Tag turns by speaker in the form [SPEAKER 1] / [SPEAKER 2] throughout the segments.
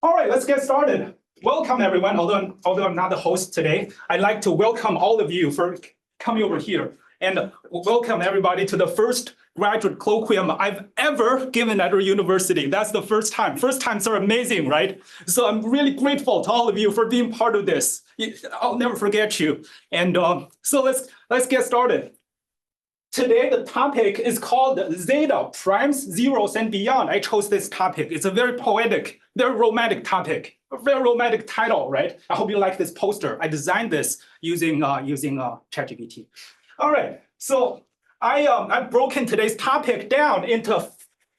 [SPEAKER 1] All right, let's get started. Welcome, everyone. Although I'm not the host today, I'd like to welcome all of you for coming over here and welcome everybody to the first graduate colloquium I've ever given at our university. That's the first time. First times are amazing, right? So I'm really grateful to all of you for being part of this. I'll never forget you. And so let's get started. Today, the topic is called Zeta, primes, zeros, and beyond. I chose this topic. It's a very poetic, very romantic topic, a very romantic title, right? I hope you like this poster. I designed this using ChatGPT. All right, so I've broken today's topic down into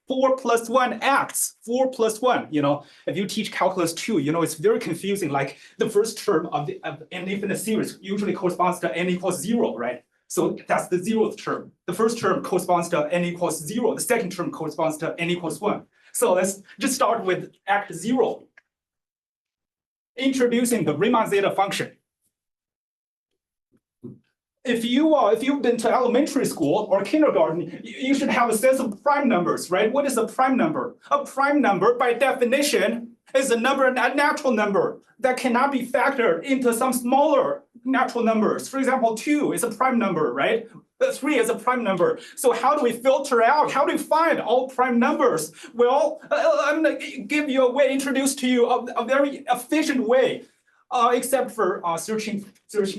[SPEAKER 1] 4+1 acts, 4+1. You know, if you teach calculus 2, you know, it's very confusing. Like the first term of an infinite series usually corresponds to n equals 0, right? So that's the 0th term. The first term corresponds to n equals 0. The second term corresponds to n equals 1. So let's just start with act 0. Introducing the Riemann zeta function. If you've been to elementary school or kindergarten, you should have a sense of prime numbers, right? What is a prime number? A prime number, by definition, is a natural number that cannot be factored into some smaller natural numbers. For example, 2 is a prime number, right? 3 is a prime number. So how do we filter out? How do we find all prime numbers? Well, I'm going to give you a way, introduce to you a very efficient way, except for searching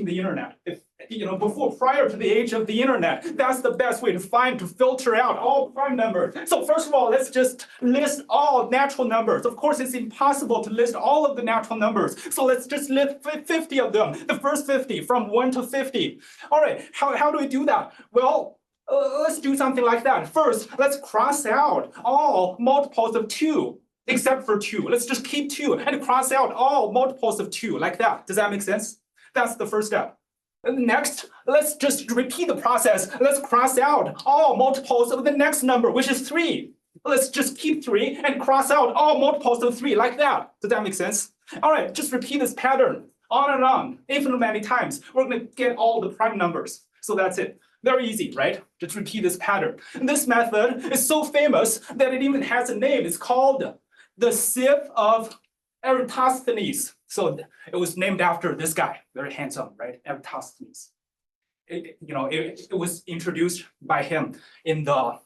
[SPEAKER 1] the internet. Prior to the age of the internet, that's the best way to filter out all prime numbers. So first of all, let's just list all natural numbers. Of course, it's impossible to list all of the natural numbers. So let's just list 50 of them, the first 50, from 1 to 50. All right, how do we do that? Well, let's do something like that. First, let's cross out all multiples of 2. Except for 2. Let's just keep 2 and cross out all multiples of 2 like that. Does that make sense? That's the first step. Next, let's just repeat the process. Let's cross out all multiples of the next number, which is 3. Let's just keep 3 and cross out all multiples of 3 like that. Does that make sense? All right, just repeat this pattern on and on, infinite many times. We're going to get all the prime numbers. So that's it. Very easy, right? Just repeat this pattern. And this method is so famous that it even has a name. It's called the sieve of Eratosthenes. So it was named after this guy, very handsome, right? Eratosthenes. It was introduced by him in the,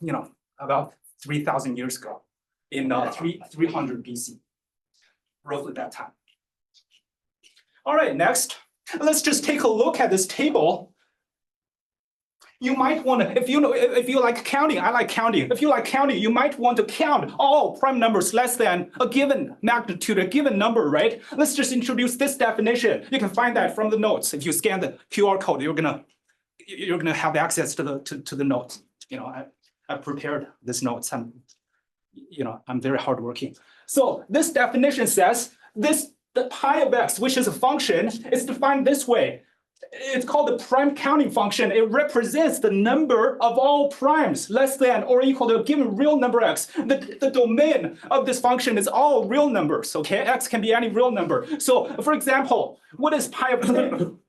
[SPEAKER 1] about 3,000 years ago, in 300 BC, roughly that time. All right, next, let's just take a look at this table. You might want to, if you like counting, I like counting. If you like counting, you might want to count all prime numbers less than a given magnitude, a given number, right? Let's just introduce this definition. You can find that from the notes. If you scan the QR code, you're gonna have access to the notes. I prepared this notes. I'm very hardworking. So this definition says the pi of x, which is a function, is defined this way. It's called the prime counting function. It represents the number of all primes less than or equal to a given real number x. The domain of this function is all real numbers, okay? X can be any real number. So, for example, what is pi of 10?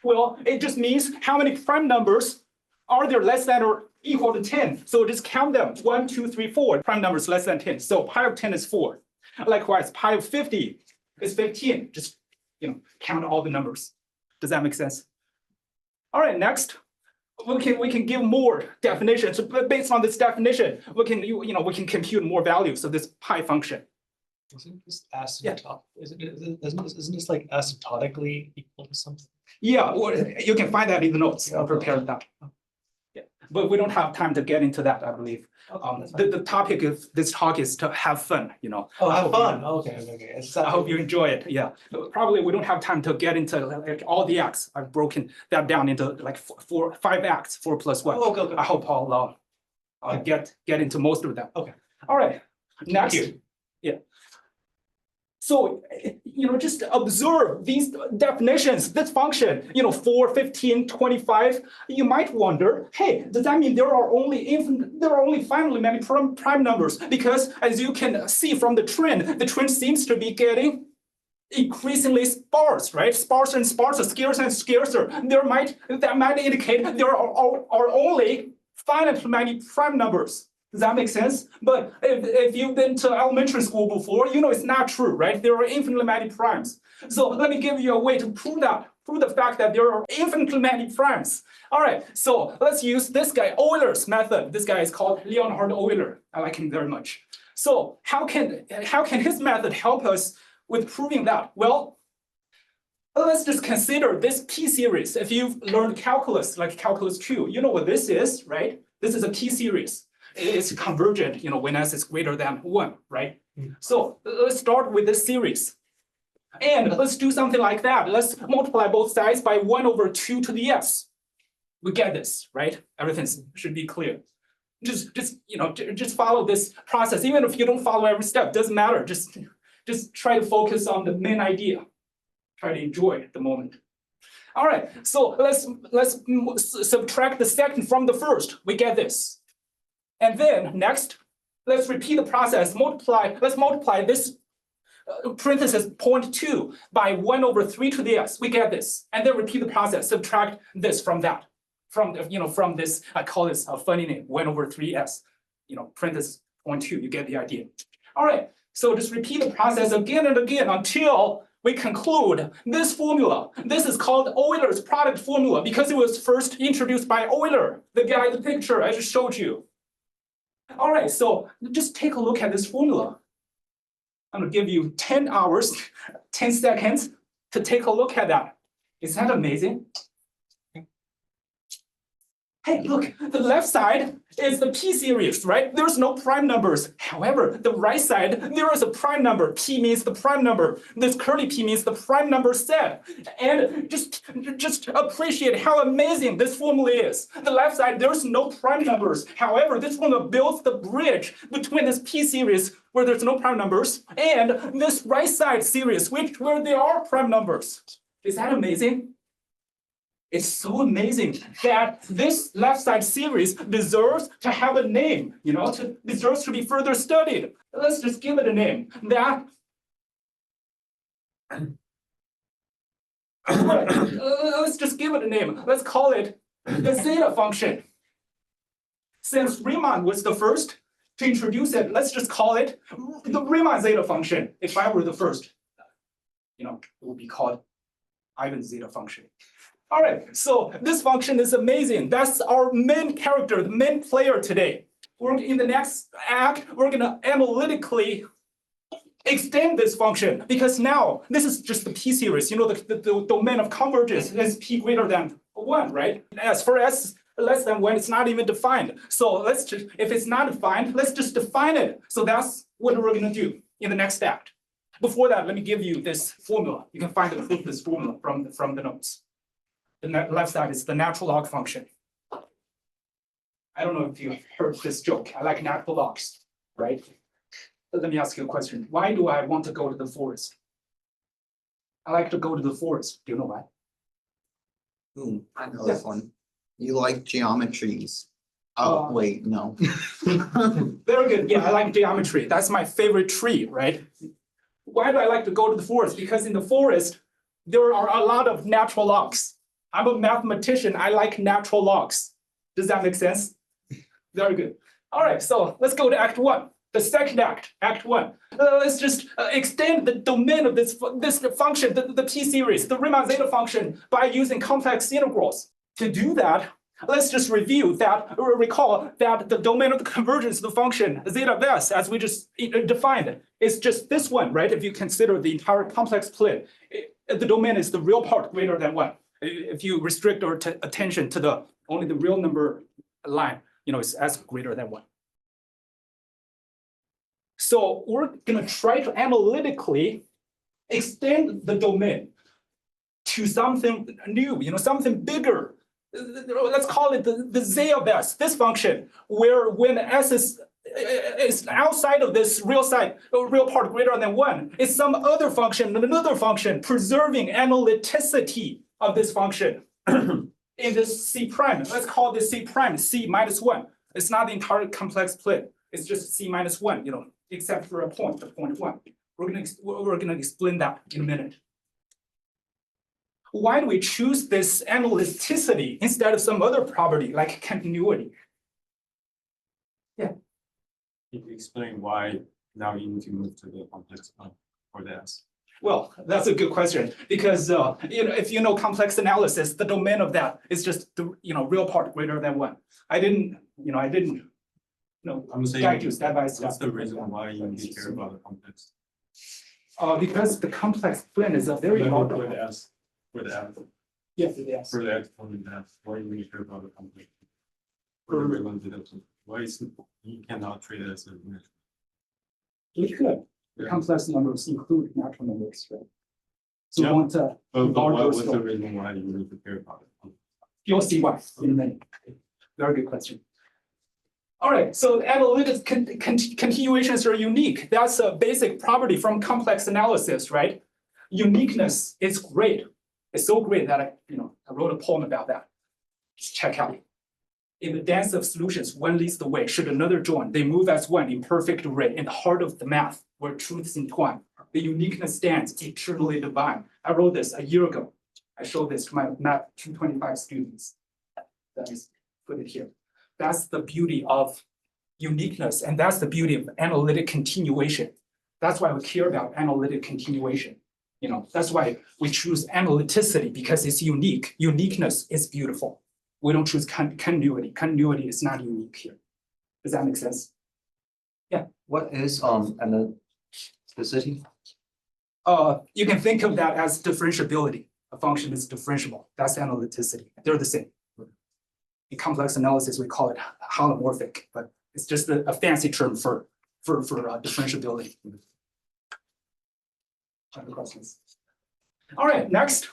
[SPEAKER 1] Well, it just means how many prime numbers are there less than or equal to 10. So just count them, 1, 2, 3, 4, prime numbers less than 10. So pi of 10 is 4. Likewise, pi of 50 is 15. Just, count all the numbers. Does that make sense? All right, next, we can give more definitions. So based on this definition, we can compute more values of this pi function.
[SPEAKER 2] Isn't this asymptotic? Yeah. Isn't this like asymptotically equal to something?
[SPEAKER 1] Yeah, well, you can find that in the notes. I'll prepare that. Yeah, but we don't have time to get into that, I believe. The topic of this talk is to have fun,
[SPEAKER 2] Oh, have fun. Okay.
[SPEAKER 1] I hope you enjoy it. Yeah, probably we don't have time to get into like all the acts. I've broken that down into like 5 acts, 4+1.
[SPEAKER 2] Oh, okay.
[SPEAKER 1] I hope I'll get into most of them.
[SPEAKER 2] Okay.
[SPEAKER 1] All right. Next. Yeah. So, just observe these definitions, this function, 4, 15, 25. You might wonder, hey, does that mean there are only finitely many prime numbers? Because as you can see from the trend seems to be getting increasingly sparse, right? Sparser and sparser, scarcer and scarcer. That might indicate there are only finitely many prime numbers. Does that make sense? But if you've been to elementary school before, you know it's not true, right? There are infinitely many primes. So let me give you a way to prove that, prove the fact that there are infinitely many primes. All right, so let's use this guy, Euler's method. This guy is called Leonhard Euler. I like him very much. So how can his method help us with proving that? Well, let's just consider this p-series. If you've learned calculus, like calculus 2, you know what this is, right? This is a p-series. It's convergent, when s is greater than 1, right? So let's start with this series. And let's do something like that. Let's multiply both sides by 1 over 2 to the s. We get this, right? Everything should be clear. Just follow this process. Even if you don't follow every step, doesn't matter. Just try to focus on the main idea. Try to enjoy the moment. All right, so let's subtract the second from the first. We get this. And then next, let's repeat the process. Let's multiply this parenthesis 0.2 by 1 over 3 to the s. We get this. And then repeat the process. Subtract this from that. From this, I call this a funny name, 1 over 3s. Parenthesis 0.2. You get the idea. All right. So just repeat the process again and again until we conclude this formula. This is called Euler's product formula because it was first introduced by Euler, the guy in the picture I just showed you. All right, so just take a look at this formula. I'm gonna give you 10 hours, 10 seconds to take a look at that. Is that amazing? Hey, look, the left side is the p-series, right? There's no prime numbers. However, the right side, there is a prime number. P means the prime number. This curly p means the prime number set. And just appreciate how amazing this formula is. The left side, there's no prime numbers. However, this formula builds the bridge between this p-series where there's no prime numbers and this right side series, where there are prime numbers. Is that amazing? It's so amazing that this left side series deserves to have a name, deserves to be further studied. Let's just give it a name. Let's just give it a name. Let's call it the zeta function. Since Riemann was the first to introduce it, let's just call it the Riemann zeta function. If I were the first, it would be called Ivan's zeta function. All right, so this function is amazing. That's our main character, the main player today. In the next act, we're gonna analytically extend this function because now this is just the p-series. The domain of convergence is p greater than 1, right? As for s less than 1, it's not even defined. So if it's not defined, let's just define it. So that's what we're gonna do in the next act. Before that, let me give you this formula. You can find the proof of this formula from the notes. The left side is the natural log function. I don't know if you heard this joke. I like natural logs, right? But let me ask you a question. Why do I want to go to the forest? I like to go to the forest. Do you know why?
[SPEAKER 3] I know this one. You like geometries. Oh, wait, no.
[SPEAKER 1] Very good. Yeah, I like geometry. That's my favorite tree, right? Why do I like to go to the forest? Because in the forest, there are a lot of natural logs. I'm a mathematician. I like natural logs. Does that make sense? Very good. All right, so let's go to Act 1. The second act, Act 1. Let's just extend the domain of this function, the p-series, the Riemann zeta function, by using complex integrals. To do that, let's just recall that the domain of the convergence of the function zeta of s, as we just defined, is just this one, right? If you consider the entire complex plane, the domain is the real part greater than 1. If you restrict our attention to only the real number line, it's s greater than 1. So we're gonna try to analytically extend the domain to something new, something bigger. Let's call it the z of s, this function, where when s is outside of this real part greater than 1, it's some other function, another function, preserving analyticity of this function in this C prime. Let's call this C prime, C minus 1. It's not the entire complex plane. It's just C minus 1, except for a point, the point 1. We're gonna explain that in a minute. Why do we choose this analyticity instead of some other property like continuity? Yeah.
[SPEAKER 4] Can you explain why now you need to move to the complex one for the S?
[SPEAKER 1] Well, that's a good question because if you know complex analysis, the domain of that is just the real part greater than one. I didn't
[SPEAKER 4] I'm saying,
[SPEAKER 1] guide you step by step.
[SPEAKER 4] what's the reason why you need to care about the complex?
[SPEAKER 1] Because the complex plane is a very
[SPEAKER 4] For
[SPEAKER 1] large.
[SPEAKER 4] the S, for the F,
[SPEAKER 1] Yes, yes.
[SPEAKER 4] for the exponent F, why you need to care about the complex? For the Riemann Hypothesis, why is you cannot treat it as a unit?
[SPEAKER 1] We could. The
[SPEAKER 4] Yeah.
[SPEAKER 1] complex numbers include natural numbers, right? So
[SPEAKER 4] Yeah.
[SPEAKER 1] we want to
[SPEAKER 4] But
[SPEAKER 1] larger
[SPEAKER 4] what's the
[SPEAKER 1] scope.
[SPEAKER 4] reason why you need to care about it?
[SPEAKER 1] You'll see why in a minute. Very good question. All right, so analytic continuations are unique. That's a basic property from complex analysis, right? Uniqueness is great. It's so great that I wrote a poem about that. Just check out. In the dance of solutions, one leads the way. Should another join, they move as one in perfect array. In the heart of the math, where truths entwine, the uniqueness stands eternally divine. I wrote this a year ago. I showed this to my math 225 students. That is put it here. That's the beauty of uniqueness, and that's the beauty of analytic continuation. That's why we care about analytic continuation. That's why we choose analyticity, because it's unique. Uniqueness is beautiful. We don't choose continuity. Continuity is not unique here. Does that make sense?
[SPEAKER 5] What is analyticity?
[SPEAKER 1] You can think of that as differentiability. A function is differentiable. That's analyticity. They're the same. In complex analysis, we call it holomorphic, but it's just a fancy term for differentiability. Other questions? All right, next.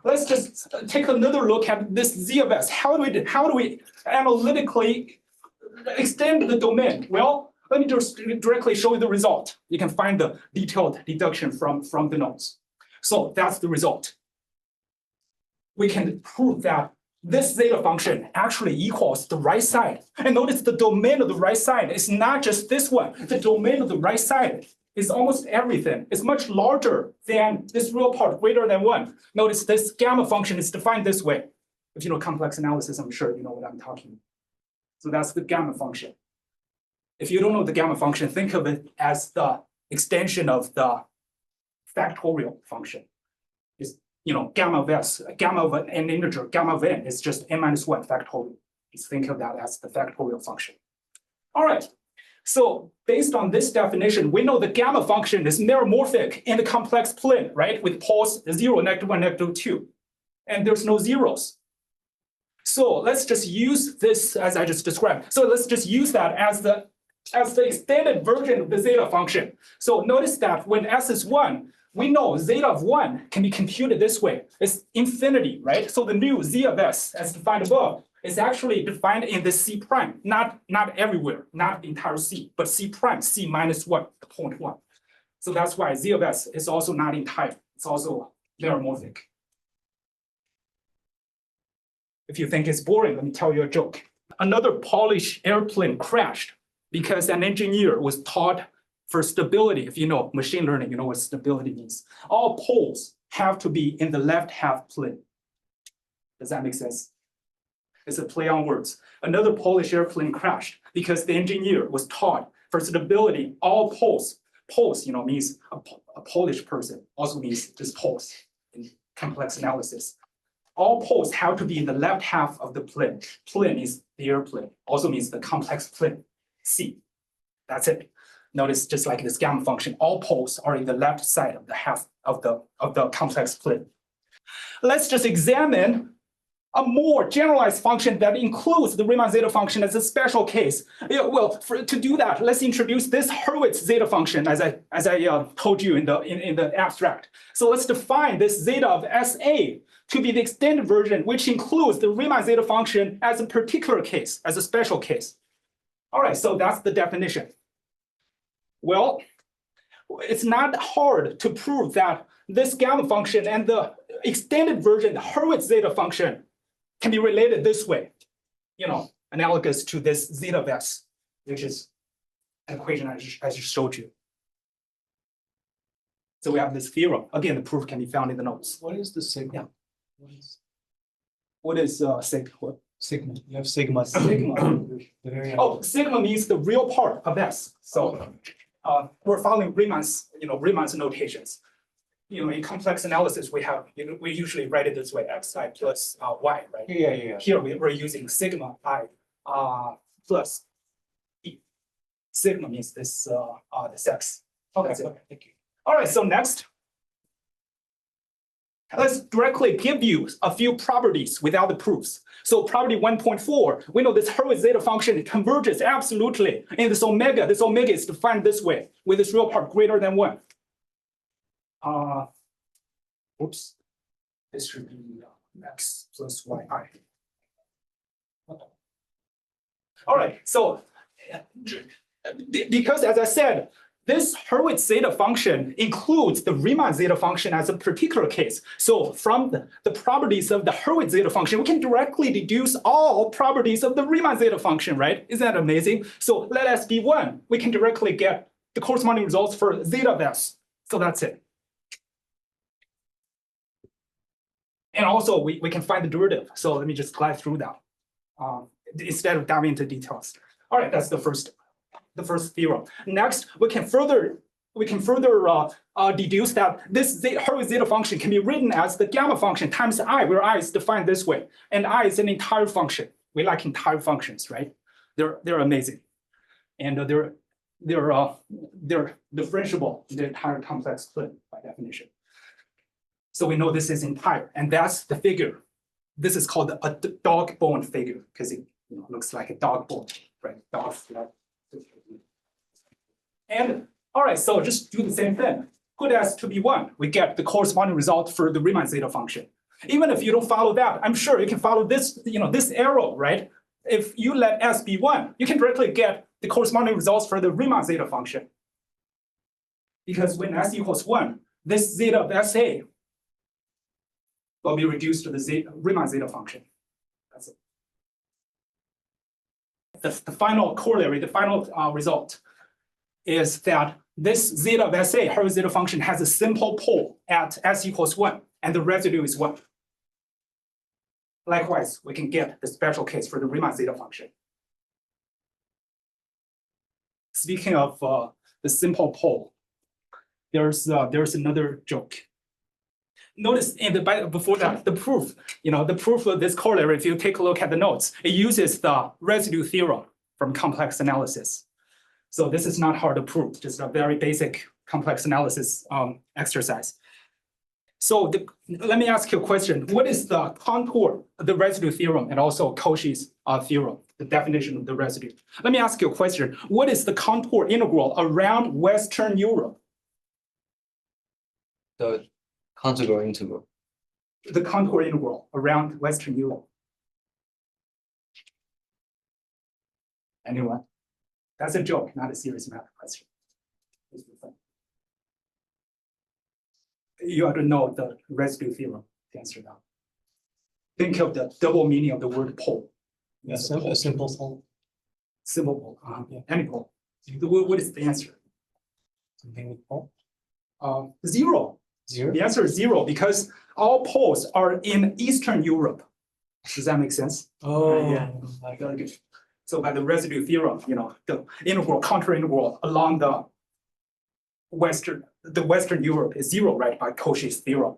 [SPEAKER 1] Let's just take another look at this Z of S. How do we analytically extend the domain? Well, let me just directly show you the result. You can find the detailed deduction from the notes. So that's the result. We can prove that this zeta function actually equals the right side. And notice the domain of the right side is not just this one. The domain of the right side is almost everything. It's much larger than this real part, greater than one. Notice this gamma function is defined this way. If you know complex analysis, I'm sure you know what I'm talking about. So that's the gamma function. If you don't know the gamma function, think of it as the extension of the factorial function. It's, gamma of S, gamma of an integer, gamma of n is just n minus 1 factorial. Just think of that as the factorial function. All right. So based on this definition, we know the gamma function is meromorphic in the complex plane, right? With poles 0, -1, -2. And there's no zeros. So let's just use this as I just described. So let's just use that as the extended version of the zeta function. So notice that when S is 1, we know zeta of 1 can be computed this way. It's infinity, right? So the new Z of S, as defined above, is actually defined in the C prime, not everywhere, not the entire C, but C prime, C minus 1, 0.1. So that's why Z of S is also not entire. It's also meromorphic. If you think it's boring, let me tell you a joke. Another Polish airplane crashed because an engineer was taught for stability. If you know machine learning, you know what stability means. All poles have to be in the left half plane. Does that make sense? It's a play on words. Another Polish airplane crashed because the engineer was taught for stability, all poles means a Polish person, also means this poles in complex analysis. All poles have to be in the left half of the plane. Plane is the airplane, also means the complex plane, C. That's it. Notice just like this gamma function, all poles are in the left side of the half of the complex plane. Let's just examine a more generalized function that includes the Riemann zeta function as a special case. To do that, let's introduce this Hurwitz zeta function as I told you in the abstract. So let's define this zeta of SA to be the extended version, which includes the Riemann zeta function as a particular case, as a special case. All right, so that's the definition. Well, it's not hard to prove that this gamma function and the extended version, the Hurwitz zeta function, can be related this way, analogous to this zeta of S, which is an equation I just showed you. So we have this theorem. Again, the proof can be found in the notes.
[SPEAKER 2] What is the sigma?
[SPEAKER 1] Yeah. What is sigma?
[SPEAKER 2] Sigma, you have sigma.
[SPEAKER 1] Sigma.
[SPEAKER 2] The very
[SPEAKER 1] Oh, sigma means the real part of S. So we're following Riemann's notations. In complex analysis, we usually write it this way: xi plus y, right?
[SPEAKER 2] yeah.
[SPEAKER 1] Here we're using sigma I plus e. Sigma means this x.
[SPEAKER 2] Okay,
[SPEAKER 1] That's it.
[SPEAKER 2] okay, thank you.
[SPEAKER 1] All right, so next, let's directly give you a few properties without the proofs. So property 1.4, we know this Hurwitz zeta function converges absolutely in this omega. This omega is defined this way, with this real part greater than 1. Oops, this should be x plus yi. All right, so because as I said, this Hurwitz zeta function includes the Riemann zeta function as a particular case. So from the properties of the Hurwitz zeta function, we can directly deduce all properties of the Riemann zeta function, right? Isn't that amazing? So let S be 1. We can directly get the corresponding results for zeta of S. So that's it. And also, we can find the derivative. So let me just glide through that instead of diving into details. All right, that's the first theorem. Next, we can further deduce that this Hurwitz zeta function can be written as the gamma function times I, where I is defined this way, and I is an entire function. We like entire functions, right? They're amazing, and they're differentiable in the entire complex plane by definition. So we know this is entire, and that's the figure. This is called a dog bone figure because it looks like a dog bone, right? Dog. And all right, so just do the same thing. Put S to be 1, we get the corresponding result for the Riemann zeta function. Even if you don't follow that, I'm sure you can follow this, this arrow, right? If you let S be 1, you can directly get the corresponding results for the Riemann zeta function. Because when S equals 1, this zeta of SA will be reduced to the Riemann zeta function. That's it. The final corollary, the final result is that this zeta of SA, Hurwitz zeta function, has a simple pole at S equals 1, and the residue is 1. Likewise, we can get the special case for the Riemann zeta function. Speaking of the simple pole, there's another joke. Notice before that, the proof, the proof of this corollary, if you take a look at the notes, it uses the residue theorem from complex analysis. So this is not hard to prove, just a very basic complex analysis exercise. So let me ask you a question. What is the contour of the residue theorem and also Cauchy's theorem, the definition of the residue? Let me ask you a question. What is the contour integral around Western Europe?
[SPEAKER 5] The conjugate integral.
[SPEAKER 1] The contour integral around Western Europe. Anyone? That's a joke, not a serious math question. You ought to know the residue theorem to answer that. Think of the double meaning of the word pole.
[SPEAKER 2] A simple pole.
[SPEAKER 1] Simple pole,
[SPEAKER 2] Yeah.
[SPEAKER 1] any pole. What is the answer?
[SPEAKER 2] Something with pole.
[SPEAKER 1] 0.
[SPEAKER 2] 0.
[SPEAKER 1] The answer is 0 because all poles are in Eastern Europe. Does that make sense?
[SPEAKER 2] Oh,
[SPEAKER 1] Yeah. Very good. So by the residue theorem, the integral, contour integral along the Western Europe is 0, right? By Cauchy's theorem.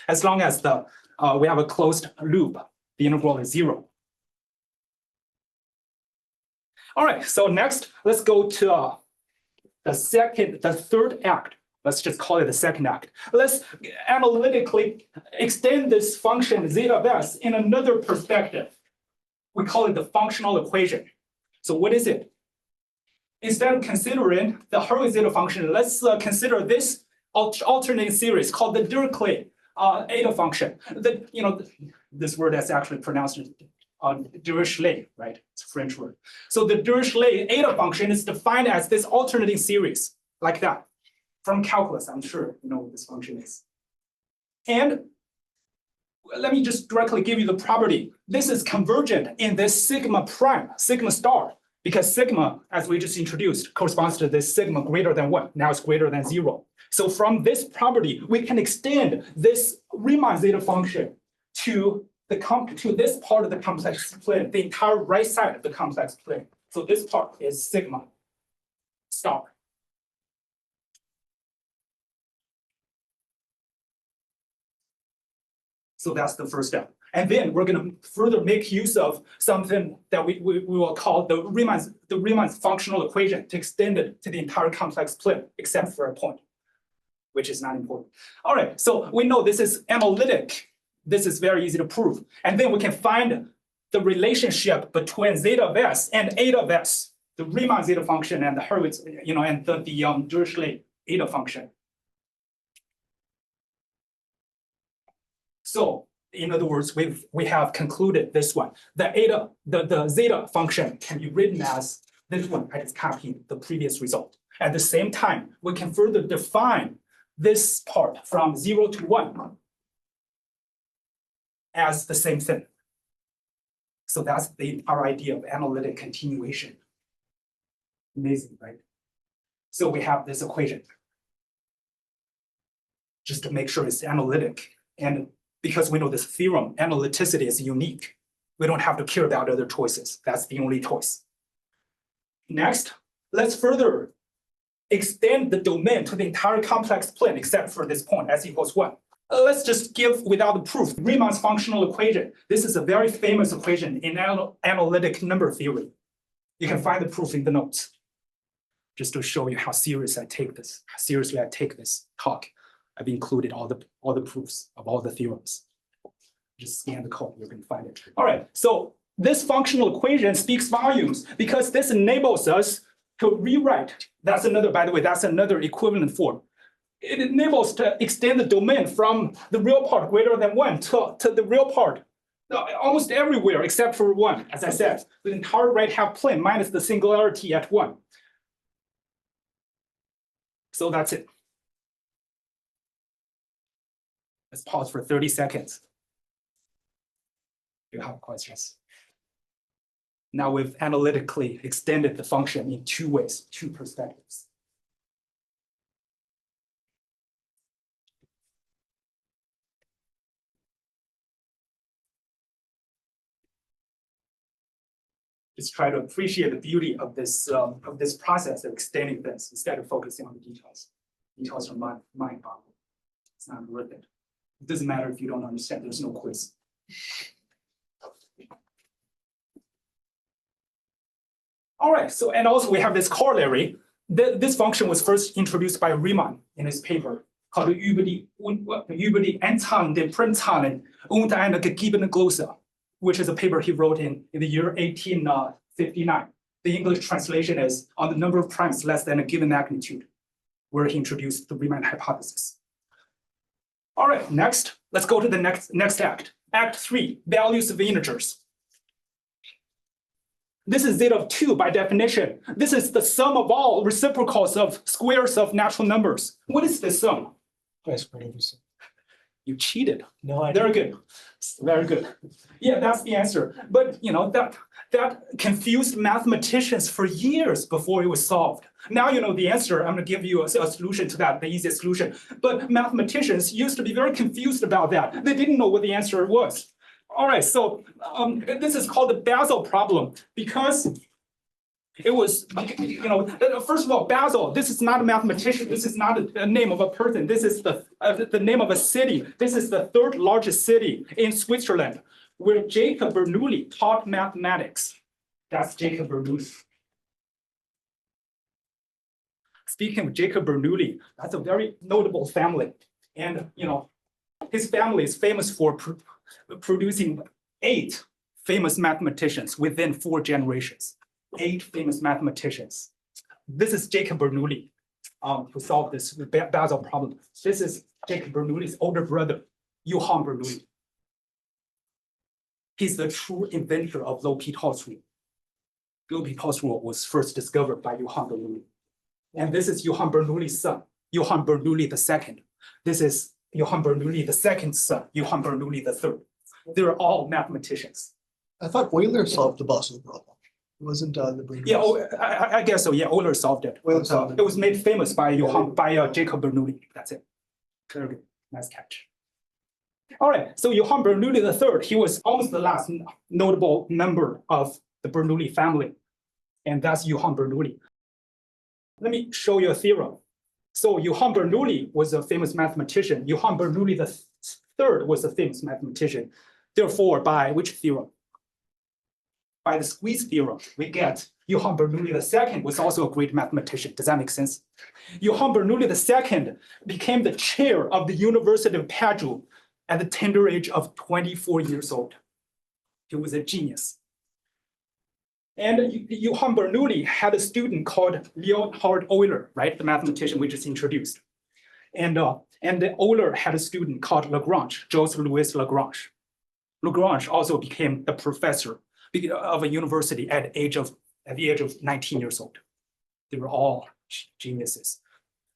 [SPEAKER 1] As long as we have a closed loop, the integral is 0. All right. So next, let's go to the third act. Let's just call it the second act. Let's analytically extend this function zeta of S in another perspective. We call it the functional equation. So what is it? Instead of considering the Hurwitz zeta function, let's consider this alternating series called the Dirichlet eta function. This word is actually pronounced Dirichlet, right? It's a French word. So the Dirichlet eta function is defined as this alternating series, like that. From calculus, I'm sure you know what this function is. And let me just directly give you the property. This is convergent in this sigma prime, sigma star, because sigma, as we just introduced, corresponds to this sigma greater than 1. Now it's greater than 0. So from this property, we can extend this Riemann zeta function to to this part of the complex plane, the entire right side of the complex plane. So this part is sigma star. So that's the first step. And then we're going to further make use of something that we will call the Riemann's functional equation to extend it to the entire complex plane, except for a point, which is not important. All right, so we know this is analytic. This is very easy to prove. And then we can find the relationship between zeta of s and eta of s, the Riemann zeta function and the Hurwitz, and the Dirichlet eta function. So in other words, we have concluded this one. The zeta function can be written as this one. I just copied the previous result. At the same time, we can further define this part from 0 to 1 as the same thing. So that's our idea of analytic continuation. Amazing, right? So we have this equation just to make sure it's analytic. And because we know this theorem, analyticity is unique. We don't have to care about other choices. That's the only choice. Next, let's further extend the domain to the entire complex plane except for this point, s equals 1. Let's just give without the proof Riemann's functional equation. This is a very famous equation in analytic number theory. You can find the proof in the notes. Just to show you how seriously I take this talk. I've included all the proofs of all the theorems. Just scan the code, you can find it. All right, so this functional equation speaks volumes because this enables us to rewrite. That's another, by the way, that's another equivalent form. It enables to extend the domain from the real part greater than 1 to the real part almost everywhere except for 1, as I said, the entire right half plane minus the singularity at 1. So that's it. Let's pause for 30 seconds. You have questions? Now we've analytically extended the function in 2 ways, 2 perspectives. Just try to appreciate the beauty of this process of extending things instead of focusing on the details. Details are mind-boggling. It's not worth it. It doesn't matter if you don't understand. There's no quiz. All right. So and also we have this corollary. This function was first introduced by Riemann in his paper called über die Anzahl der Primzahlen und eine gegebene Größe, which is a paper he wrote in the year 1859. The English translation is on the number of primes less than a given magnitude, where he introduced the Riemann hypothesis. All right, next, let's go to the next act. Act 3, values of integers. This is zeta of 2 by definition. This is the sum of all reciprocals of squares of natural numbers. What is the sum? You cheated.
[SPEAKER 2] No, I
[SPEAKER 1] Very good. Very good. Yeah, that's the answer. But that confused mathematicians for years before it was solved. Now you know the answer. I'm going to give you a solution to that, the easiest solution. But mathematicians used to be very confused about that. They didn't know what the answer was. All right, so this is called the Basel problem because it was, first of all, Basel, this is not a mathematician. This is not a name of a person. This is the name of a city. This is the 3rd largest city in Switzerland, where Jacob Bernoulli taught mathematics. That's Jacob Bernoulli. Speaking of Jacob Bernoulli, that's a very notable family. And, his family is famous for producing 8 famous mathematicians within 4 generations. 8 famous mathematicians. This is Jacob Bernoulli, who solved this Basel problem. This is Jacob Bernoulli's older brother, Johann Bernoulli. He's the true inventor of L'Hopital's rule. L'Hopital's rule was first discovered by Johann Bernoulli. And this is Johann Bernoulli's son, Johann Bernoulli II. This is Johann Bernoulli II's son, Johann Bernoulli III. They're all mathematicians.
[SPEAKER 6] I thought Euler solved the Basel problem. It wasn't the Bernoulli.
[SPEAKER 1] Yeah, I guess so. Yeah, Euler solved it.
[SPEAKER 6] Euler solved it.
[SPEAKER 1] It was made famous by Jacob Bernoulli. That's it. Very good. Nice catch. All right, so Johann Bernoulli III, he was almost the last notable member of the Bernoulli family, and that's Johann Bernoulli. Let me show you a theorem. So Johann Bernoulli was a famous mathematician. Johann Bernoulli III was a famous mathematician. Therefore, by which theorem? By the squeeze theorem, we get Johann Bernoulli II was also a great mathematician. Does that make sense? Johann Bernoulli II became the chair of the University of Padua at the tender age of 24 years old. He was a genius. And Johann Bernoulli had a student called Leonhard Euler, right? The mathematician we just introduced. And Euler had a student called Lagrange, Joseph Louis Lagrange. Lagrange also became a professor of a university at the age of 19 years old. They were all geniuses.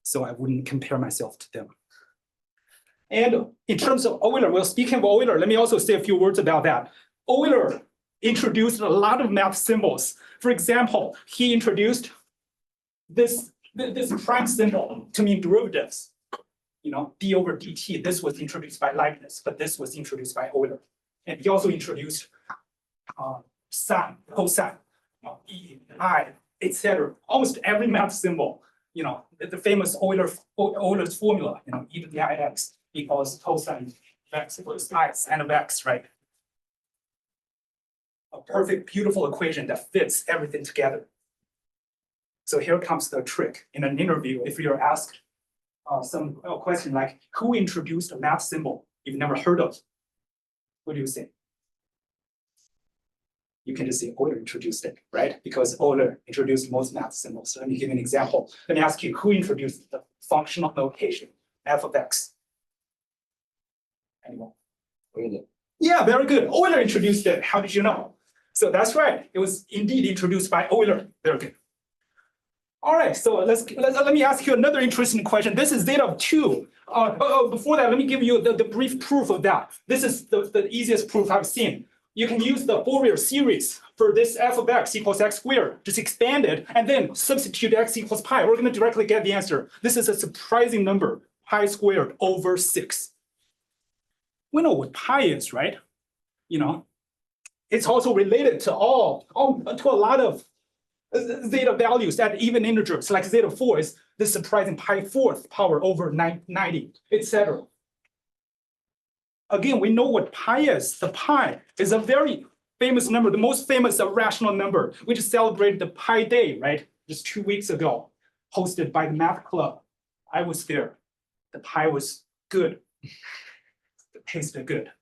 [SPEAKER 1] So I wouldn't compare myself to them. And in terms of Euler, well, speaking of Euler, let me also say a few words about that. Euler introduced a lot of math symbols. For example, he introduced this prime symbol to mean derivatives. You know, d over dt. This was introduced by Leibniz, but this was introduced by Euler. And he also introduced sine, cosine, e, I, etc. Almost every math symbol. You know, the famous Euler's formula. You know, e to the I x equals cosine x plus I sine of x, right? A perfect, beautiful equation that fits everything together. So here comes the trick. In an interview, if you're asked a question like, who introduced a math symbol you've never heard of? What do you say? You can just say Euler introduced it, right? Because Euler introduced most math symbols. So let me give you an example. Let me ask you, who introduced the functional notation, f of x? Anyone?
[SPEAKER 5] Euler.
[SPEAKER 1] Yeah, very good. Euler introduced it. How did you know? So that's right. It was indeed introduced by Euler. Very good. All right, so let me ask you another interesting question. This is zeta of 2. Before that, let me give you the brief proof of that. This is the easiest proof I've seen. You can use the Fourier series for this f of x equals x squared. Just expand it and then substitute x equals pi. We're going to directly get the answer. This is a surprising number, pi squared over 6. We know what pi is, right? You know, it's also related to to a lot of zeta values at even integers, like zeta 4 is the surprising pi 4th power over 90, etc. Again, we know what pi is. The pi is a very famous number, the most famous rational number. We just celebrated the Pi Day, right? Just 2 weeks ago, hosted by the Math Club. I was there. The pie was good. It tasted good.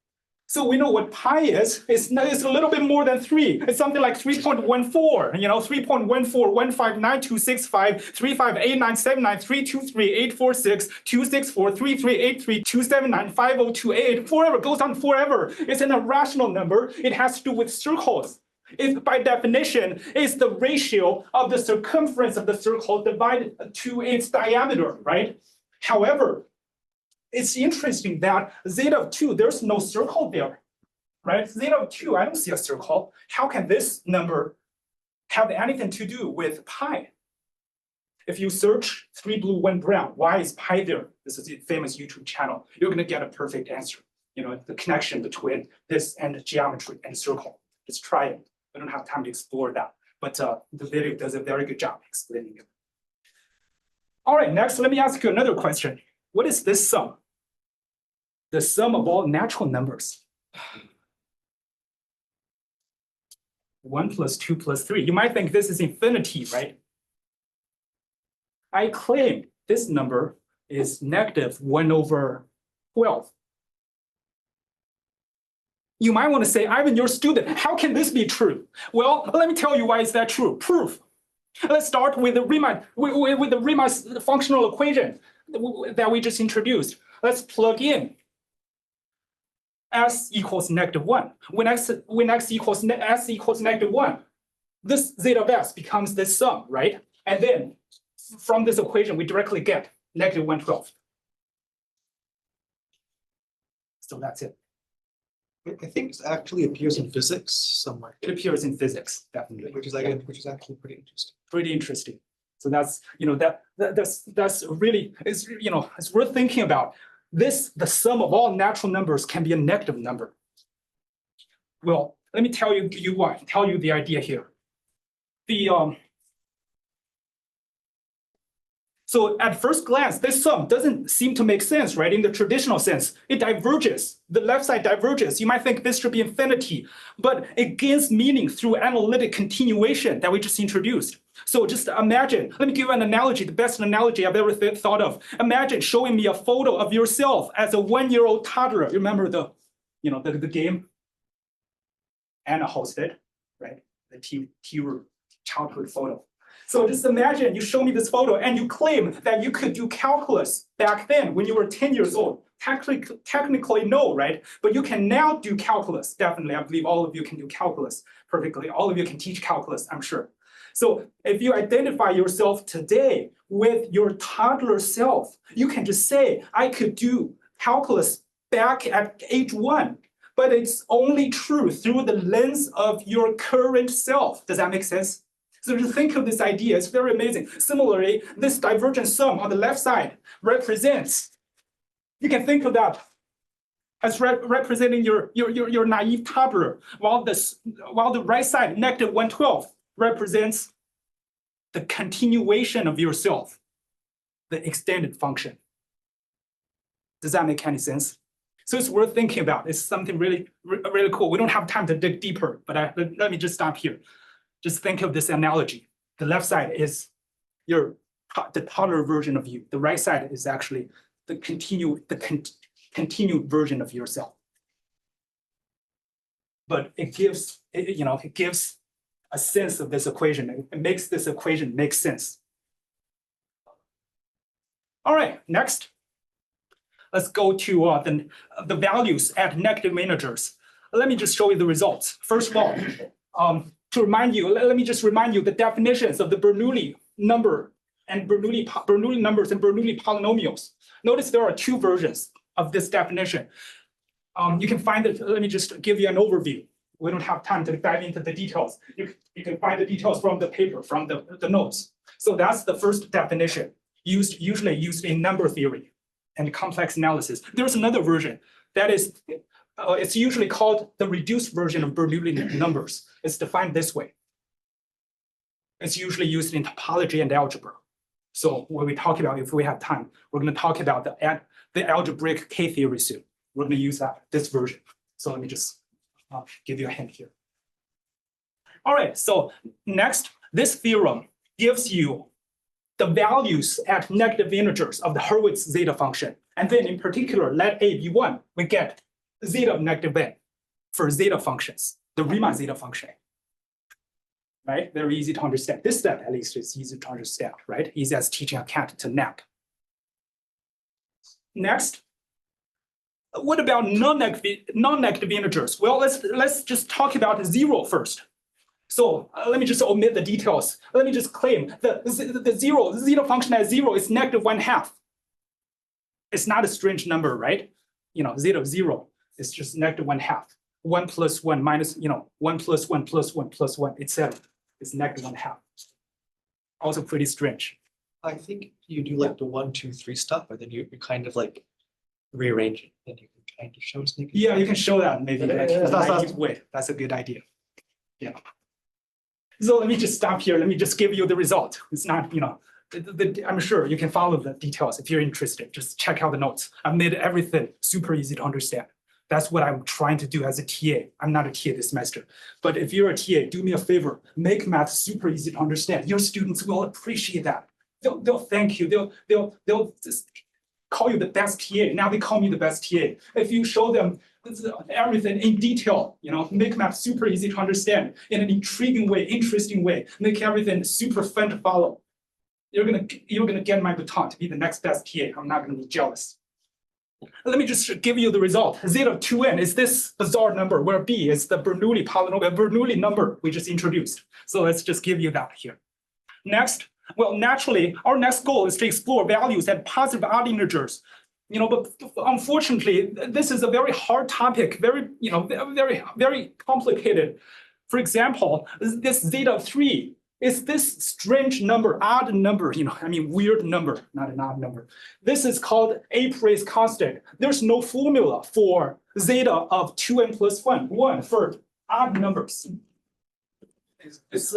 [SPEAKER 1] So we know what pi is. It's a little bit more than 3. It's something like 3.14, you know, 3.14159265 358979323846264338327950288 forever goes on forever. It's an irrational number. It has to do with circles. It, by definition, is the ratio of the circumference of the circle divided to its diameter, right? However, it's interesting that zeta of 2, there's no circle there, right? Zeta of 2, I don't see a circle. How can this number have anything to do with pi? If you search 3 blue, 1 brown, why is pi there? This is a famous YouTube channel. You're going to get a perfect answer. You know, the connection between this and geometry and circle. Just try it. I don't have time to explore that, but the video does a very good job explaining it. All right, next, let me ask you another question. What is this sum? The sum of all natural numbers. 1 plus 2 plus 3. You might think this is infinity, right? I claim this number is negative 1 over 12. You might want to say, Ivan, you're a student. How can this be true? Well, let me tell you why is that true. Proof. Let's start with the Riemann functional equation that we just introduced. Let's plug in s equals -1. When x equals s equals -1, this zeta of s becomes this sum, right? And then from this equation, we directly get -112. So that's it.
[SPEAKER 6] I think it actually appears in physics somewhere,
[SPEAKER 1] It appears in physics, definitely.
[SPEAKER 6] which is actually pretty interesting.
[SPEAKER 1] Pretty interesting. So that's, you know, that's really, it's, you know, it's worth thinking about. the sum of all natural numbers can be a negative number. Well, let me tell you the idea here. So at first glance, this sum doesn't seem to make sense, right? In the traditional sense, it diverges. The left side diverges. You might think this should be infinity, but it gains meaning through analytic continuation that we just introduced. So just imagine, let me give you an analogy, the best analogy I've ever thought of. Imagine showing me a photo of yourself as a 1-year-old toddler. You remember the game? Anna hosted, right? The childhood photo. So just imagine you show me this photo and you claim that you could do calculus back then when you were 10 years old. Technically no, right? But you can now do calculus, definitely. I believe all of you can do calculus perfectly. All of you can teach calculus, I'm sure. So if you identify yourself today with your toddler self, you can just say, I could do calculus back at age 1, but it's only true through the lens of your current self. Does that make sense? So just think of this idea, it's very amazing. Similarly, this divergent sum on the left side represents, you can think of that as representing your naive toddler, while the right side, negative 112, represents the continuation of yourself, the extended function. Does that make any sense? So it's worth thinking about. It's something really, really cool. We don't have time to dig deeper, but let me just stop here. Just think of this analogy. The left side is the toddler version of you. The right side is actually the continued version of yourself. But it gives a sense of this equation. It makes this equation make sense. All right, next. Let's go to the values at negative integers. Let me just show you the results. First of all, to remind you, let me just remind you the definitions of the Bernoulli number and Bernoulli numbers and Bernoulli polynomials. Notice there are 2 versions of this definition. You can find it, let me just give you an overview. We don't have time to dive into the details. You can find the details from the paper, from the notes. So that's the first definition, usually used in number theory and complex analysis. There's another version that is, it's usually called the reduced version of Bernoulli numbers. It's defined this way. It's usually used in topology and algebra. So when we talk about, if we have time, we're going to talk about the algebraic K-theory soon. We're going to use this version. So let me just give you a hint here. All right, so next, this theorem gives you the values at negative integers of the Hurwitz zeta function. And then in particular, let A be 1, we get zeta of negative n for zeta functions, the Riemann zeta function. Right? Very easy to understand. This step, at least, is easy to understand, right? Easy as teaching a cat to nap. Next, what about non-negative integers? Well, let's just talk about 0 first. So let me just omit the details. Let me just claim that the zeta function at 0 is negative 1/2. It's not a strange number, right? Zeta of 0 is just negative 1/2. 1 plus 1 minus, 1 plus 1 plus 1 plus 1, etc. It's negative 1/2. Also pretty strange.
[SPEAKER 2] I think you do like the 1, 2, 3 stuff, but then you kind of like rearrange it, and you can kind of show us.
[SPEAKER 1] Yeah, you can show that maybe. That's a good idea. Yeah. So let me just stop here. Let me just give you the result. It's not, I'm sure you can follow the details if you're interested. Just check out the notes. I've made everything super easy to understand. That's what I'm trying to do as a TA. I'm not a TA this semester. But if you're a TA, do me a favor. Make math super easy to understand. Your students will appreciate that. They'll thank you. They'll just call you the best TA. Now they call me the best TA. If you show them everything in detail, make math super easy to understand in an intriguing way, interesting way, make everything super fun to follow. You're gonna get my baton to be the next best TA. I'm not gonna be jealous. Let me just give you the result. Zeta of 2n is this bizarre number where B is the Bernoulli polynomial, Bernoulli number we just introduced. So let's just give you that here. Next, well, naturally, our next goal is to explore values at positive odd integers. But unfortunately, this is a very hard topic, very complicated. For example, this zeta of 3 is this strange number, odd number, weird number, not an odd number. This is called a-priori constant. There's no formula for zeta of 2n plus 1 for odd numbers. It's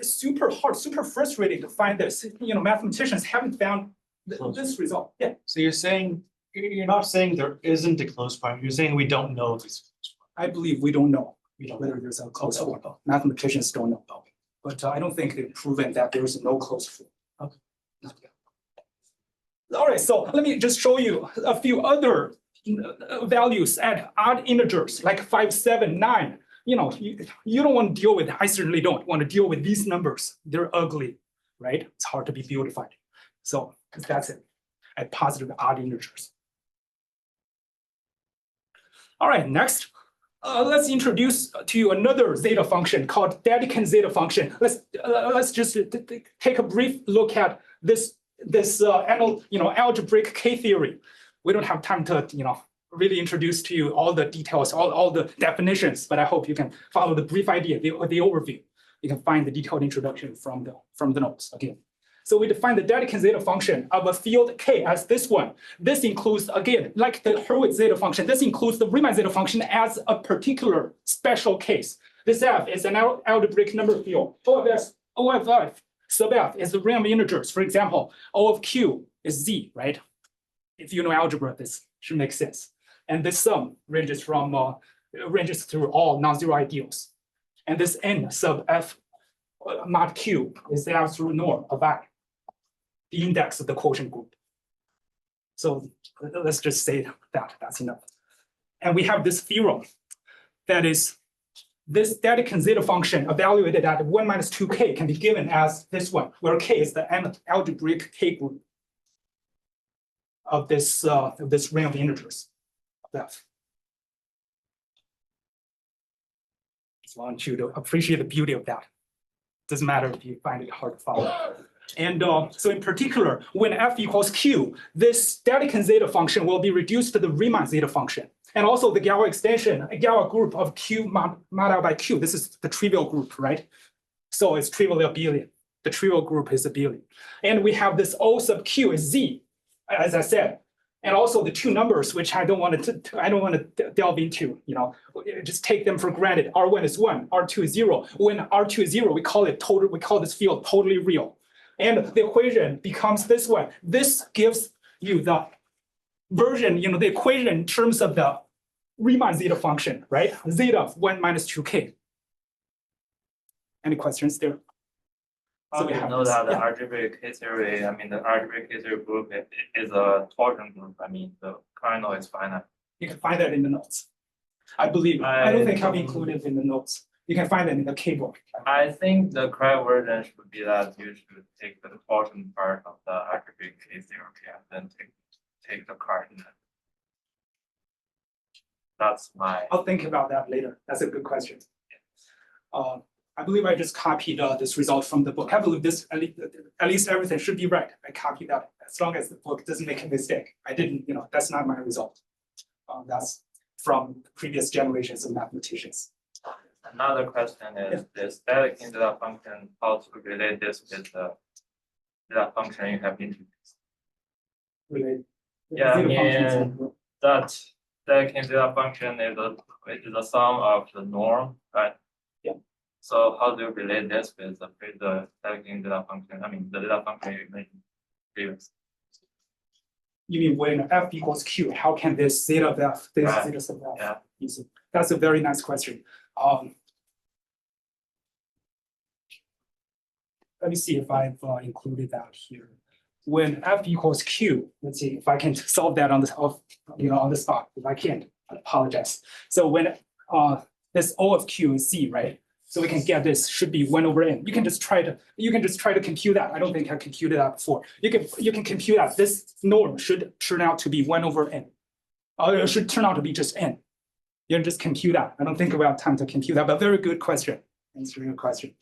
[SPEAKER 1] super hard, super frustrating to find this. Mathematicians haven't found this result. Yeah.
[SPEAKER 2] So you're not saying there isn't a closed form. You're saying we don't know this.
[SPEAKER 1] I believe we don't know whether there's a closed form. Mathematicians don't know. But I don't think they've proven that there is no closed form. Okay. All right, so let me just show you a few other values at odd integers like 5, 7, 9. You don't want to deal with, I certainly don't want to deal with these numbers. They're ugly, right? It's hard to be beautified. So, because that's it, at positive odd integers. All right, next, let's introduce to you another zeta function called Dedekind zeta function. Let's just take a brief look at this algebraic K theory. We don't have time to really introduce to you all the details, all the definitions, but I hope you can follow the brief idea, the overview. You can find the detailed introduction from the notes again. So we define the Dedekind zeta function of a field K as this one. This includes, again, like the Hurwitz zeta function, this includes the Riemann zeta function as a particular special case. This F is an algebraic number field. O of F sub F is the realm of integers. For example, O of Q is Z, right? If you know algebra, this should make sense. And this sum ranges through all non-zero ideals. And this N sub F mod Q is the absolute norm of I, the index of the quotient group. So let's just say that's enough. And we have this theorem that is this Dedekind zeta function evaluated at 1 minus 2k can be given as this one, where k is the algebraic K group of this realm of integers of F. Just want you to appreciate the beauty of that. Doesn't matter if you find it hard to follow. And so in particular, when F equals Q, this Dedekind zeta function will be reduced to the Riemann zeta function. And also the Galois extension, a Galois group of Q mod out by Q. This is the trivial group, right? So it's trivially abelian. The trivial group is abelian. And we have this O sub Q is Z, as I said. And also the two numbers, which I don't want to delve into, just take them for granted. R1 is 1, R2 is 0. When R2 is 0, we call this field totally real. And the equation becomes this one. This gives you the version, the equation in terms of the Riemann zeta function, right? Zeta of 1 minus 2k. Any questions there?
[SPEAKER 7] How do you know that the algebraic K theory, the algebraic K theory group is a torsion group? The kernel is finite.
[SPEAKER 1] You can find that in the notes. I believe. I don't think I'll be included in the notes. You can find that in the K book.
[SPEAKER 7] I think the correct version should be that you should take the torsion part of the algebraic K theory and then take the cardinal. That's my.
[SPEAKER 1] I'll think about that later. That's a good question. I believe I just copied this result from the book. I believe this, at least everything should be right. I copied that as long as the book doesn't make a mistake. I didn't, that's not my result. That's from previous generations of mathematicians.
[SPEAKER 7] Another question is this Dedekind zeta function, how to relate this with the zeta function you have introduced?
[SPEAKER 1] Relate.
[SPEAKER 7] Yeah, that Dedekind zeta function is the sum of the norm, right?
[SPEAKER 1] Yeah.
[SPEAKER 7] So how do you relate this with the Dedekind zeta function? The zeta function you mentioned previously.
[SPEAKER 1] You mean when F equals Q, how can this zeta of F, this
[SPEAKER 7] Right.
[SPEAKER 1] zeta sub F?
[SPEAKER 7] Yeah.
[SPEAKER 1] That's a very nice question. Let me see if I've included that here. When F equals Q, let's see if I can solve that on the spot. If I can't, I apologize. So when this O of Q is Z, right? So we can get this should be 1 over n. You can just try to compute that. I don't think I computed that before. You can compute that. This norm should turn out to be 1 over n. It should turn out to be just n. You can just compute that. I don't think we have time to compute that, but very good question. Answering your question.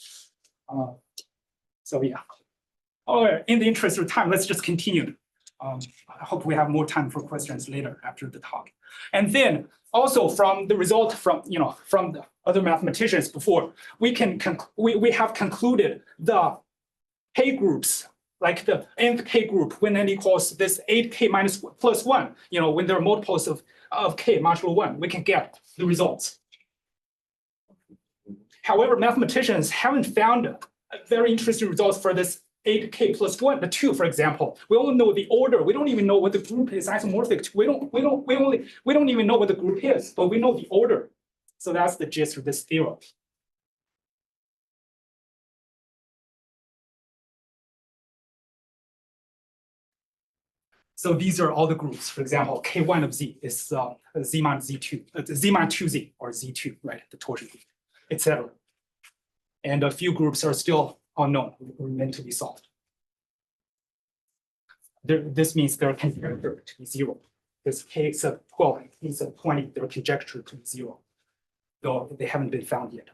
[SPEAKER 1] So yeah. All right, in the interest of time, let's just continue. I hope we have more time for questions later after the talk. And then also from the result from from the other mathematicians before, we have concluded the K groups, like the nth K group when n equals this 8K minus plus 1, when there are multiples of K modulo 1, we can get the results. However, mathematicians haven't found very interesting results for this 8K plus 1, the 2, for example. We only know the order. We don't even know what the group is isomorphic to. We don't even know what the group is, but we know the order. So that's the gist of this theorem. So these are all the groups. For example, K1 of Z is Z mod Z2, Z mod 2Z or Z2, right? The torsion group, etc. And a few groups are still unknown, meant to be solved. This means they're conjectured to be 0. This K sub 12, K sub 20, they're conjectured to be 0, though they haven't been found yet.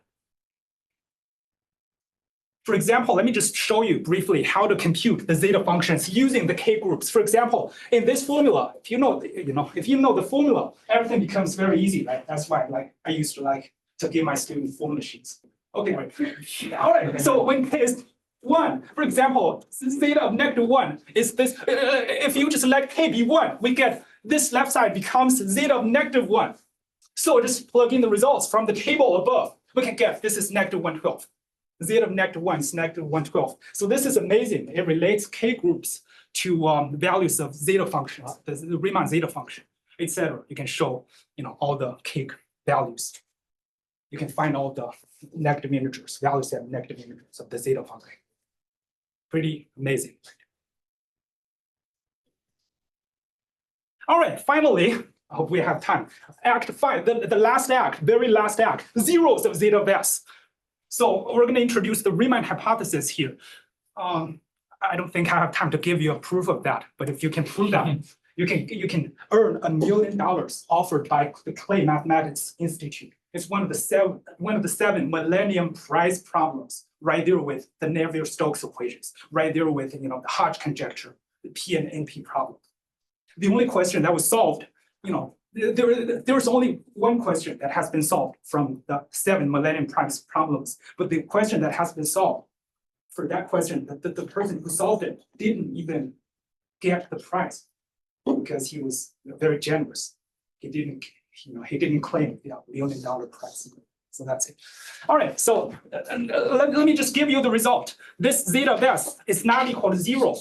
[SPEAKER 1] For example, let me just show you briefly how to compute the zeta functions using the K groups. For example, in this formula, if you know the formula, everything becomes very easy, right? That's why I used to give my students formula sheets. Okay, all right. So when K is 1, for example, zeta of -1 is this. If you just let K be 1, we get this left side becomes zeta of -1. So just plug in the results from the table above. We can get this is -112. Zeta of -1 is -112. So this is amazing. It relates K groups to values of zeta functions, the Riemann zeta function, etc. You can show all the K values. You can find all the negative integers, values that are negative integers of the zeta function. Pretty amazing. All right, finally, I hope we have time. Act 5, the last act, very last act, zeros of zeta of S. So we're going to introduce the Riemann hypothesis here. I don't think I have time to give you a proof of that, but if you can prove that, you can earn $1 million offered by the Clay Mathematics Institute. It's one of the seven Millennium Prize problems, right there with the Navier-Stokes equations, right there with the Hodge conjecture, the P and NP problem. The only question that was solved, there's only one question that has been solved from the 7 Millennium Prize problems, but the question that has been solved, for that question, the person who solved it didn't even get the prize because he was very generous. He didn't claim the $1 million prize. So that's it. All right, so let me just give you the result. This zeta of S is not equal to 0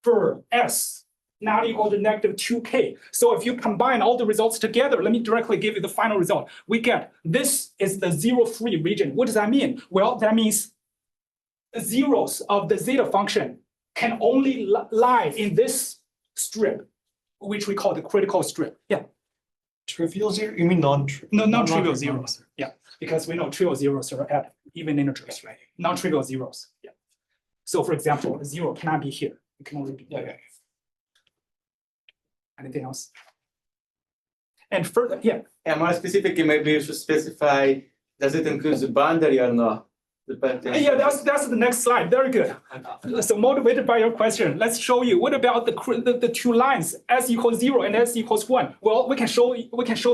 [SPEAKER 1] for S, not equal to -2K. So if you combine all the results together, let me directly give you the final result. We get this is the zero-free region. What does that mean? Well, that means the zeros of the zeta function can only lie in this strip, which we call the critical strip. Yeah.
[SPEAKER 2] Trivial zero? You mean non-trivial?
[SPEAKER 1] No, non-trivial zeros. Yeah, because we know trivial zeros are at even integers, right? Non-trivial zeros. Yeah. So for example, 0 cannot be here. It can only be here.
[SPEAKER 2] Okay.
[SPEAKER 1] Anything else? And further, yeah.
[SPEAKER 8] And more specifically, maybe you should specify, does it include the boundary or not?
[SPEAKER 1] Yeah, that's the next slide. Very good. So motivated by your question, let's show you. What about the two lines, S equals 0 and S equals 1? Well, we can show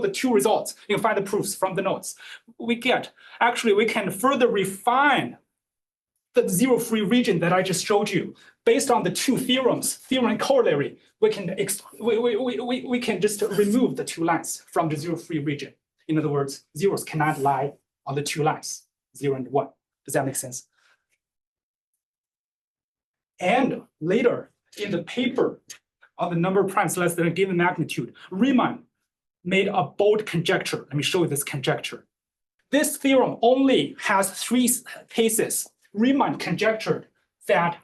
[SPEAKER 1] the two results. You can find the proofs from the notes. We can further refine the zero-free region that I just showed you. Based on the two theorems, theorem and corollary, we can just remove the two lines from the zero-free region. In other words, zeros cannot lie on the two lines, 0 and 1. Does that make sense? And later in the paper on the number of primes less than a given magnitude, Riemann made a bold conjecture. Let me show you this conjecture. This theorem only has 3 cases. Riemann conjectured that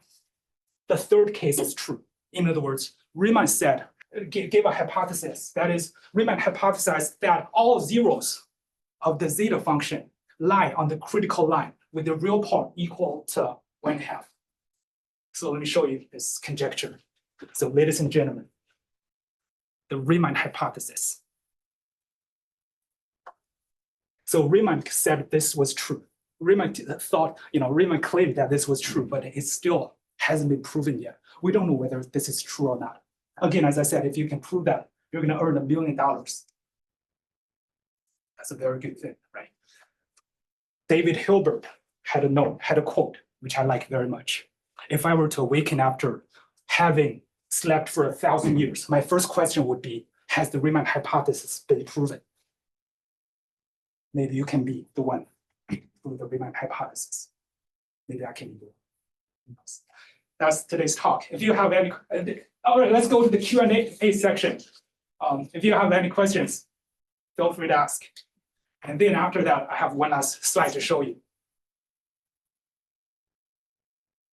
[SPEAKER 1] the third case is true. In other words, Riemann said, gave a hypothesis. That is, Riemann hypothesized that all zeros of the zeta function lie on the critical line with the real part equal to 1/2. So let me show you this conjecture. So ladies and gentlemen, the Riemann hypothesis. So Riemann said this was true. Riemann thought, Riemann claimed that this was true, but it still hasn't been proven yet. We don't know whether this is true or not. Again, as I said, if you can prove that, you're gonna earn $1 million. That's a very good thing, right? David Hilbert had a quote, which I like very much. If I were to awaken after having slept for 1,000 years, my first question would be, has the Riemann hypothesis been proven? Maybe you can be the one through the Riemann hypothesis. Maybe I can be the one. That's today's talk. If you have any, all right, let's go to the Q&A section. If you have any questions, feel free to ask. And then after that, I have one last slide to show you.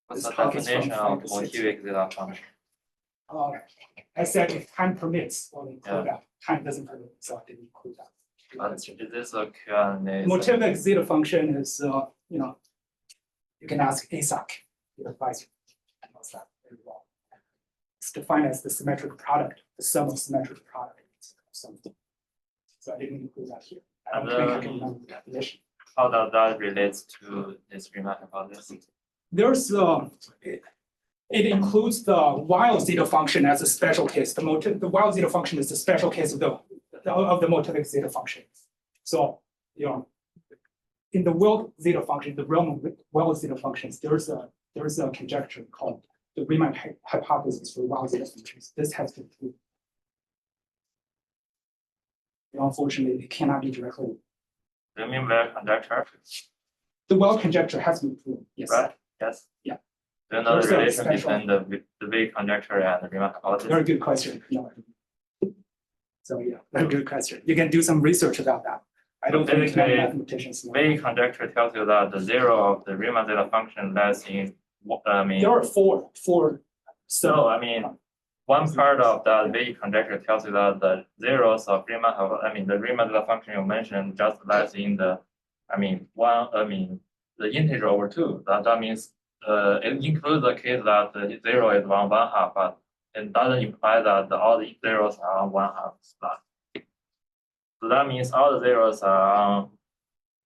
[SPEAKER 7] What's the
[SPEAKER 1] This talk is from
[SPEAKER 7] definition of
[SPEAKER 1] Feng.
[SPEAKER 7] motivic Zeta function?
[SPEAKER 1] I said if time permits, we'll include
[SPEAKER 7] Yeah.
[SPEAKER 1] that. Time doesn't permit, so I didn't include that.
[SPEAKER 7] But is this a Q&A?
[SPEAKER 1] Motivic zeta function is, you know, you can ask ASAC, your advisor. Knows that very well. It's defined as the symmetric product, the sum of symmetric product. Something. So I didn't include that here. I don't think I can remember the definition.
[SPEAKER 7] How does that relate to this Riemann hypothesis?
[SPEAKER 1] There's it includes the Weil zeta function as a special case. The Weil zeta function is the special case of the motivic zeta function. So, you know, in the Weil zeta function, the realm of Weil zeta functions, there's a conjecture called the Riemann hypothesis for Weil zeta functions. This has been proved. Unfortunately, it cannot be directly.
[SPEAKER 7] Do you mean Weil conjecture?
[SPEAKER 1] The Weil conjecture has been proven. Yes.
[SPEAKER 7] Right? Yes.
[SPEAKER 1] Yeah.
[SPEAKER 7] Do you know the
[SPEAKER 1] There's a
[SPEAKER 7] relation
[SPEAKER 1] special-
[SPEAKER 7] between the Weil conjecture and the Riemann hypothesis?
[SPEAKER 1] Very good question. No. So yeah, very good question. You can do some research about that. I don't think many
[SPEAKER 7] Basically,
[SPEAKER 1] mathematicians know.
[SPEAKER 7] Weil conjecture tells you that the zero of the Riemann zeta function lies in,
[SPEAKER 1] There are four.
[SPEAKER 7] so I mean, one part of that Weil conjecture tells you that the zeros of Riemann, the Riemann zeta function you mentioned just lies in the, the integer over 2. That means it includes the case that the 0 is 1/1/2, but it doesn't imply that all the zeros are on 1/2 slot. So that means all the zeros are on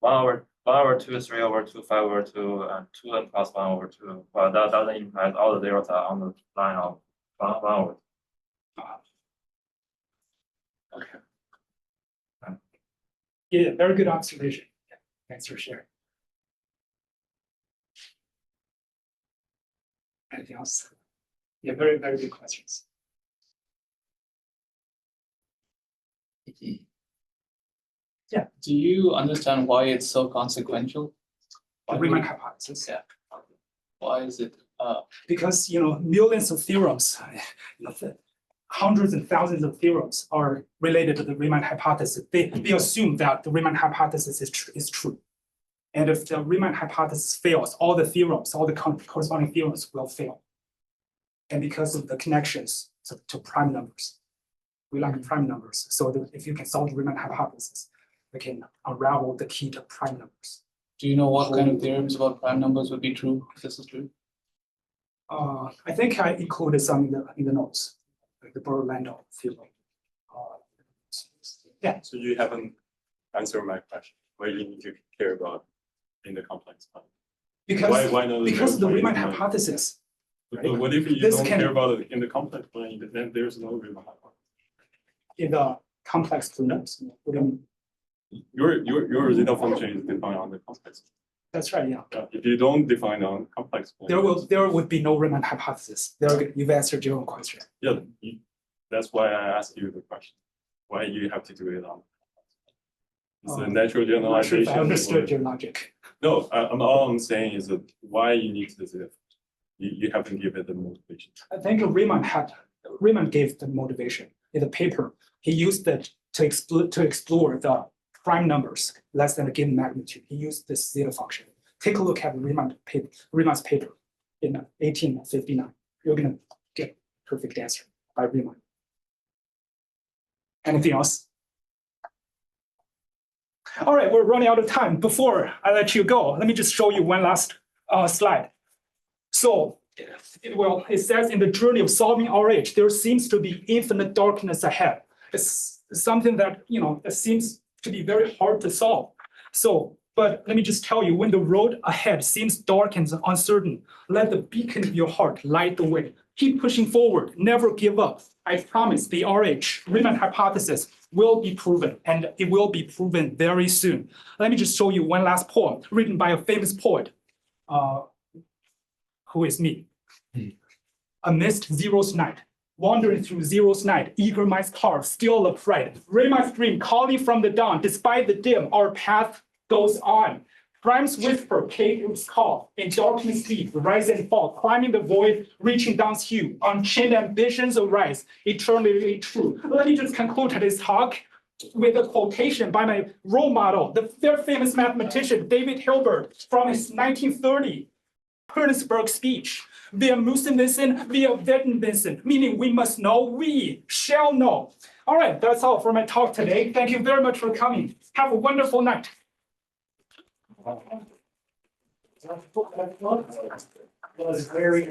[SPEAKER 7] 1/2, 3/2, 5/2, and 2n plus 1/2. But that doesn't imply all the zeros are on the line of 1/2.
[SPEAKER 1] Okay. Yeah, very good observation. Yeah, thanks for sharing. Anything else? Yeah, very, very good questions. Yeah,
[SPEAKER 9] Do you understand why it's so consequential?
[SPEAKER 1] the Riemann hypothesis.
[SPEAKER 9] Yeah. Why is it?
[SPEAKER 1] Because, you know, millions of theorems, hundreds and thousands of theorems are related to the Riemann hypothesis. They assume that the Riemann hypothesis is true. And if the Riemann hypothesis fails, all the theorems, all the corresponding theorems will fail. And because of the connections to prime numbers, we like prime numbers. So that if you can solve the Riemann hypothesis, we can unravel the key to prime numbers.
[SPEAKER 9] Do you know what kind of theorems about prime numbers would be true if this is true?
[SPEAKER 1] I think I included some in the notes, like the Berlando theorem. Yeah.
[SPEAKER 4] So you haven't answered my question. Why you need to care about in the complex part?
[SPEAKER 1] Because
[SPEAKER 4] Why not?
[SPEAKER 1] because of the Riemann
[SPEAKER 4] Hypothesis?
[SPEAKER 1] hypothesis.
[SPEAKER 4] But what if you
[SPEAKER 1] This
[SPEAKER 4] don't
[SPEAKER 1] can-
[SPEAKER 4] care about it in the complex plane? Then there's no Riemann hypothesis.
[SPEAKER 1] In the complex planes.
[SPEAKER 4] Your zeta function is defined on the complex.
[SPEAKER 1] That's right, yeah.
[SPEAKER 4] If you don't define on complex plane,
[SPEAKER 1] There would be no Riemann hypothesis. You've answered your own question.
[SPEAKER 4] yeah, that's why I asked you the question. Why you have to do it on? It's a natural
[SPEAKER 1] I'm not sure if
[SPEAKER 4] generalization.
[SPEAKER 1] I understood your logic.
[SPEAKER 4] No, all I'm saying is that why you need the zeta. You have to give it the motivation.
[SPEAKER 1] I think Riemann gave the motivation in the paper. He used it to explore the prime numbers less than a given magnitude. He used this zeta function. Take a look at Riemann's paper in 1859. You're gonna get perfect answer by Riemann. Anything else? All right, we're running out of time. Before I let you go, let me just show you one last slide. So, it says in the journey of solving RH, there seems to be infinite darkness ahead. It's something that, it seems to be very hard to solve. So, but let me just tell you, when the road ahead seems dark and uncertain, let the beacon of your heart light the way. Keep pushing forward, never give up. I promise the RH, Riemann hypothesis, will be proven, and it will be proven very soon. Let me just show you one last poem written by a famous poet, who is me. Amidst zero's night, wandering through zero's night, eager minds carve, still upright. Raymond's dream calling from the dawn, despite the dim, our path goes on. Prime's whisper, K-Group's call, in darkness deep, rise and fall, climbing the void, reaching down's hue, unchained ambitions arise, eternally true. Let me just conclude today's talk with a quotation by my role model, the very famous mathematician David Hilbert from his 1930 Königsberg speech. Wir müssen wissen, wir werden wissen, meaning we must know, we shall know. All right, that's all for my talk today. Thank you very much for coming. Have a wonderful night.
[SPEAKER 2] Was very